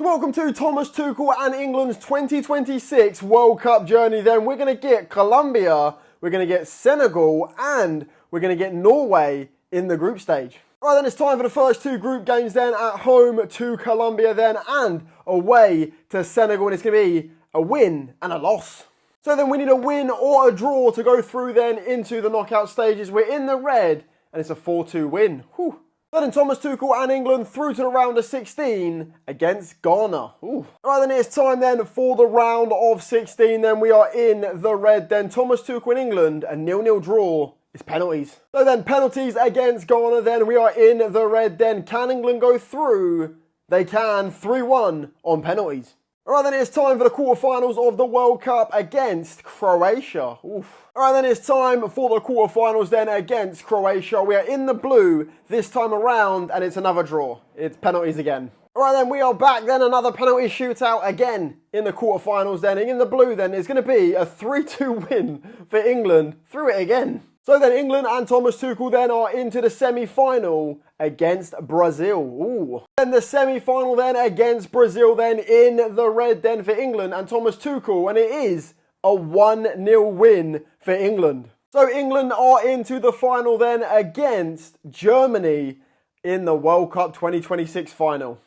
So welcome to Thomas Tuchel and England's 2026 World Cup journey then. We're going to get Colombia, we're going to get Senegal, and we're going to get Norway in the group stage. Right then, it's time for the first two group games then, at home to Colombia then, and away to Senegal, and it's going to be a win and a loss. So then we need a win or a draw to go through then into the knockout stages. We're in the red, and it's a 4-2 win. Whew. Then Thomas Tuchel and England through to the round of 16 against Ghana. Ooh. Right then, it's time then for the round of 16 then. We are in the red then. Thomas Tuchel and England, a 0-0 draw is penalties. So then penalties against Ghana then. We are in the red then. Can England go through? They can. 3-1 on penalties. Alright then, it's time for the quarterfinals of the World Cup against Croatia. Oof. Alright then, it's time for the quarterfinals then against Croatia. We are in the blue this time around, and it's another draw. It's penalties again. Alright then, we are back then, another penalty shootout again in the quarterfinals then. And in the blue then, it's going to be a 3-2 win for England. Through it again. So then England and Thomas Tuchel then are into the semi-final against Brazil. Ooh. Then the semi-final then against Brazil then in the red then for England and Thomas Tuchel. And it is a 1-0 win for England. So England are into the final then against Germany in the World Cup 2026 final.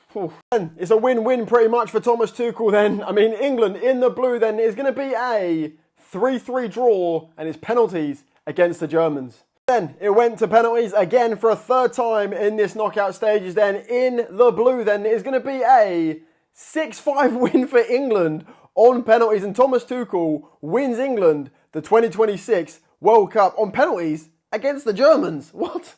And it's a win-win pretty much for Thomas Tuchel then. I mean, England in the blue then is going to be a 3-3 draw, and it's penalties against the Germans. Then it went to penalties again for a third time in this knockout stages then. In the blue then, it is going to be a 6-5 win for England on penalties, and Thomas Tuchel wins England the 2026 World Cup on penalties against the Germans. What?